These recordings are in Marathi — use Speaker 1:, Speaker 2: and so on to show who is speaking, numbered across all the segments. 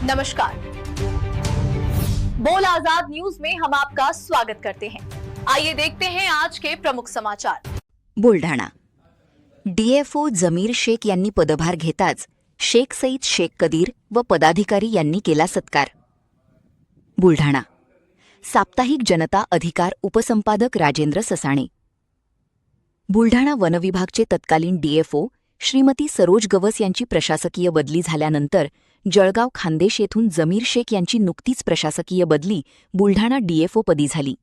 Speaker 1: नमस्कार। बोल आजाद न्यूज में हम आपका स्वागत करते हैं। आइए देखते हैं आज के प्रमुख समाचार।
Speaker 2: बुलढाणा डीएफओ जमीर शेख यांनी पदभार घेताच शेख सईद शेख कदीर व पदाधिकारी यांनी केला सत्कार। बुलढाणा साप्ताहिक जनता अधिकार उपसंपादक राजेंद्र ससाणे। बुलढाणा वनविभागचे तत्कालीन डीएफओ श्रीमती सरोज गवस यांची प्रशासकीय बदली झाल्यानंतर जळगाव खान्देश येथून जमीर शेख यांची नुकतीच प्रशासकीय बदली बुलढाणा डीएफओ पदी झाली।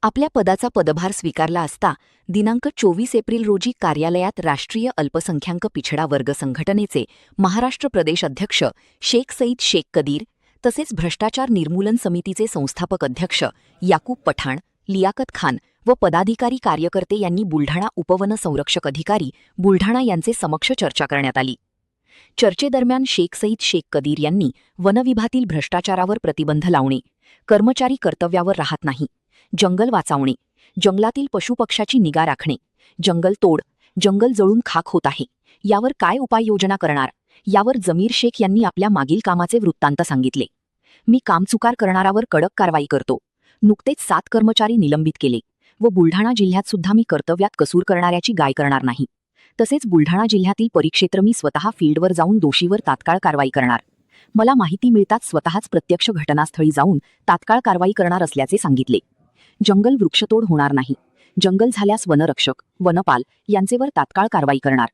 Speaker 2: आपल्या पदाचा पदभार स्वीकारला असता दिनांक 24 एप्रिल रोजी कार्यालयात राष्ट्रीय अल्पसंख्याक पिछडा वर्ग संघटनेचे महाराष्ट्र प्रदेश अध्यक्ष शेख सईद शेख कदीर तसेच भ्रष्टाचार निर्मूलन समितीचे संस्थापक अध्यक्ष याकूब पठाण, लियाकत खान व पदाधिकारी कार्यकर्ते यांनी बुलढाणा उपवन संरक्षक अधिकारी बुलढाणा यांचे समक्ष चर्चा करण्यात आली। चर्चेदरम्यान शेख सईद शेख कदीर यांनी वनविभागातील भ्रष्टाचारावर प्रतिबंध लावणे, कर्मचारी कर्तव्यावर राहत नाही, जंगल वाचवणे, जंगलातील पशुपक्षाची निगा राखणे, जंगल तोड, जंगल जळून खाक होत आहे, यावर काय उपाययोजना करणार, यावर जमीर शेख यांनी आपल्या मागील कामाचे वृत्तांत सांगितले। मी कामचुकार करणारावर कडक कारवाई करतो। नुकतेच 7 कर्मचारी निलंबित केले व बुलढाणा जिल्ह्यात सुद्धा मी कर्तव्यात कसूर करणाऱ्याची गाय करणार नाही। तसेच बुलढाणा जिल्ह्यातील परिक्षेत्र मी स्वतः फील्डवर जाऊन दोषीवर तात्काळ कारवाई करणार। मला माहिती मिळताच स्वतःच प्रत्यक्ष घटनास्थळी जाऊन तात्काळ कारवाई करणार असल्याचे सांगितले। जंगल वृक्षतोड होणार नाही। जंगल झाल्यास वनरक्षक, वनपाल यांचेवर तात्काळ कारवाई करणार।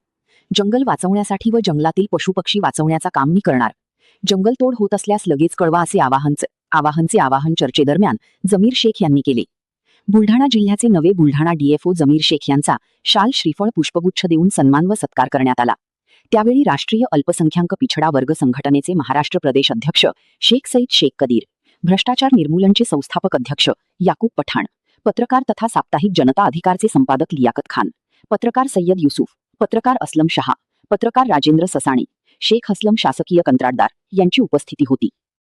Speaker 2: जंगल वाचवण्यासाठी व जंगलातील पशुपक्षी वाचवण्याचा काम मी करणार। जंगल तोड होत असल्यास लगेच कळवा असे आवाहन चर्चेदरम्यान जमीर शेख यांनी केले। बुलढाणा जिल्ह्याचे नवे बुलढाणा डीएफओ जमीर शेख यांचा शाल श्रीफळ पुष्पगुच्छ देऊन सन्मान व सत्कार करण्यात आला। त्यावेळी राष्ट्रीय अल्पसंख्याक पिछडा वर्ग संघटनेचे महाराष्ट्र प्रदेश अध्यक्ष शेख सईद शेख कदीर, भ्रष्टाचार निर्मूलनचे संस्थापक अध्यक्ष याकूब पठाण, पत्रकार तथा साप्ताहिक जनता अधिकारचे संपादक लियाकत खान, पत्रकार सय्यद युसुफ, पत्रकार असलम शहा, पत्रकार राजेंद्र ससाणे, शेख असलम शासकीय कंत्राटदार यांची उपस्थिती होती।